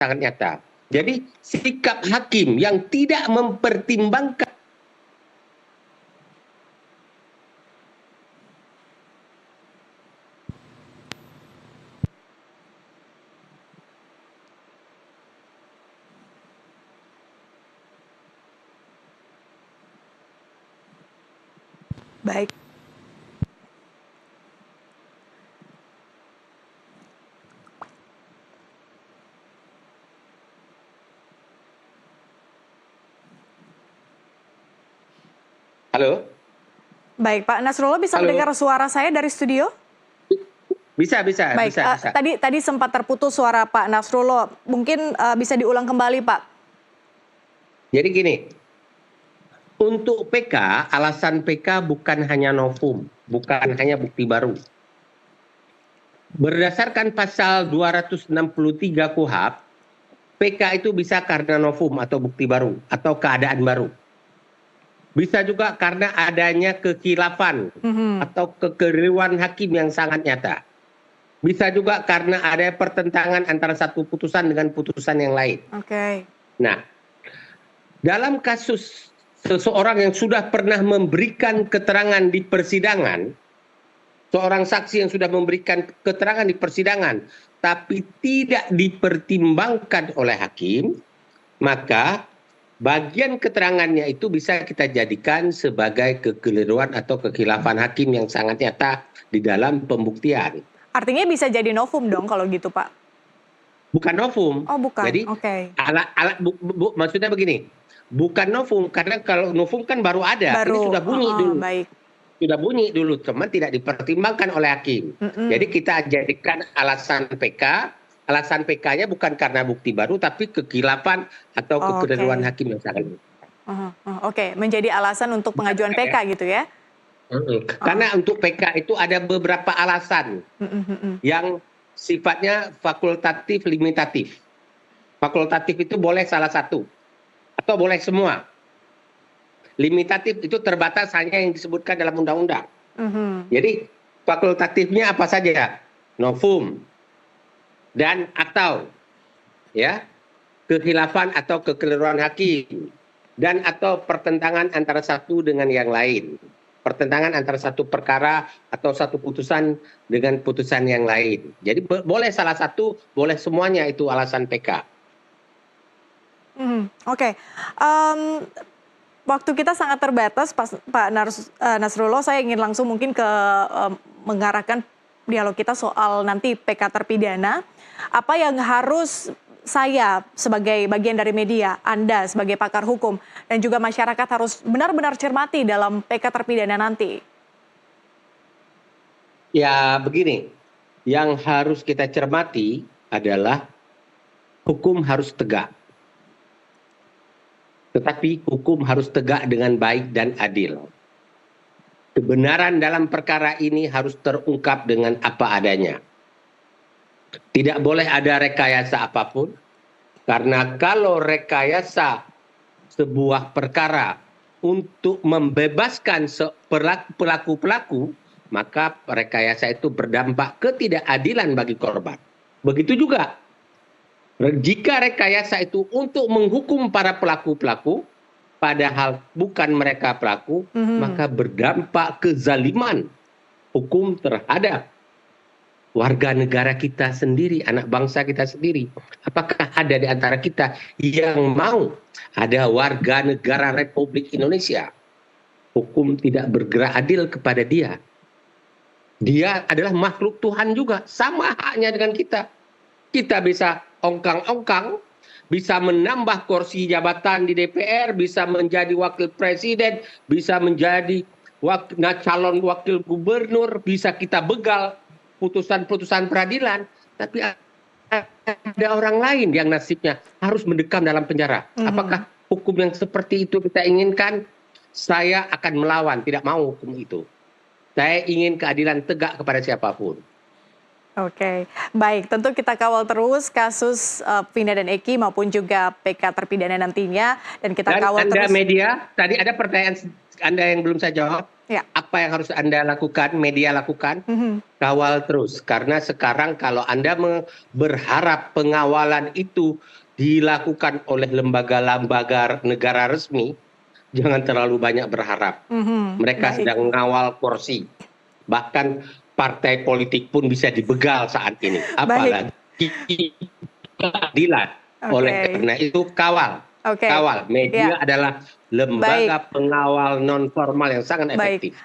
sangat nyata. Jadi sikap hakim yang tidak mempertimbangkan Baik. Halo? Baik, Pak Nasrullah bisa Halo? mendengar suara saya dari studio? Bisa. Baik, tadi sempat terputus suara Pak Nasrullah. Mungkin bisa diulang kembali, Pak. Jadi gini, untuk PK, alasan PK bukan hanya novum, bukan hanya bukti baru. Berdasarkan pasal 263 KUHP, PK itu bisa karena novum atau bukti baru atau keadaan baru. Bisa juga karena adanya kekhilafan atau kekeliruan hakim yang sangat nyata. Bisa juga karena ada pertentangan antara satu putusan dengan putusan yang lain. Oke. Nah, dalam kasus seseorang yang sudah pernah memberikan keterangan di persidangan, seorang saksi yang sudah memberikan keterangan di persidangan, tapi tidak dipertimbangkan oleh hakim, maka bagian keterangannya itu bisa kita jadikan sebagai kekeliruan atau kekhilafan hakim yang sangat nyata di dalam pembuktian. Artinya bisa jadi novum dong kalau gitu, Pak? Bukan novum. Oh, bukan. Jadi Oke. maksudnya begini, bukan novum karena kalau novum kan baru ada, ini sudah bunyi dulu. Baik. Sudah bunyi dulu, teman tidak dipertimbangkan oleh hakim. Jadi kita jadikan alasan PK-nya bukan karena bukti baru, tapi kekhilafan atau kekeliruan hakim yang sangat. Oke, menjadi alasan untuk pengajuan PK gitu ya? Karena untuk PK itu ada beberapa alasan yang sifatnya fakultatif limitatif. Fakultatif itu boleh salah satu atau boleh semua. Limitatif itu terbatas hanya yang disebutkan dalam undang-undang. Jadi fakultatifnya apa saja? Novum dan atau ya kekhilafan atau kekeliruan hakim dan atau pertentangan antara satu dengan yang lain. Pertentangan antara satu perkara atau satu putusan dengan putusan yang lain. Jadi boleh salah satu, boleh semuanya itu alasan PK. Oke. Waktu kita sangat terbatas, Pak Nasrullah. Saya ingin langsung mungkin mengarahkan dialog kita soal nanti PK terpidana. Apa yang harus saya sebagai bagian dari media, Anda sebagai pakar hukum, dan juga masyarakat harus benar-benar cermati dalam PK terpidana nanti? Ya begini, yang harus kita cermati adalah hukum harus tegak. Tetapi hukum harus tegak dengan baik dan adil. Kebenaran dalam perkara ini harus terungkap dengan apa adanya. Tidak boleh ada rekayasa apapun, karena kalau rekayasa sebuah perkara untuk membebaskan pelaku-pelaku, maka rekayasa itu berdampak ketidakadilan bagi korban. Begitu juga jika rekayasa itu untuk menghukum para pelaku-pelaku, padahal bukan mereka pelaku, maka berdampak kezaliman hukum terhadap warga negara kita sendiri, anak bangsa kita sendiri. Apakah ada di antara kita yang mau ada warga negara Republik Indonesia hukum tidak bergerak adil kepada dia? Dia adalah makhluk Tuhan juga, sama haknya dengan kita. Kita bisa ongkang-ongkang, bisa menambah kursi jabatan di DPR, bisa menjadi wakil presiden, bisa menjadi calon wakil gubernur, bisa kita begal putusan-putusan peradilan, tapi ada orang lain yang nasibnya harus mendekam dalam penjara. Apakah hukum yang seperti itu kita inginkan? Saya akan melawan, tidak mau hukum itu. Saya ingin keadilan tegak kepada siapapun. Oke, baik. Tentu kita kawal terus kasus Vina dan Eki maupun juga PK terpidana nantinya, dan kita kawal terus. Anda media, tadi ada pertanyaan Anda yang belum saya jawab, Ya. apa yang harus Anda lakukan, media lakukan? Kawal terus. Karena sekarang kalau Anda berharap pengawalan itu dilakukan oleh lembaga-lembaga negara resmi, jangan terlalu banyak berharap. Mereka Baik. sedang mengawal kursi. Bahkan partai politik pun bisa dibegal saat ini. Apalagi keadilan. Oleh karena itu kawal. Kawal. Media adalah lembaga pengawal non formal yang sangat efektif.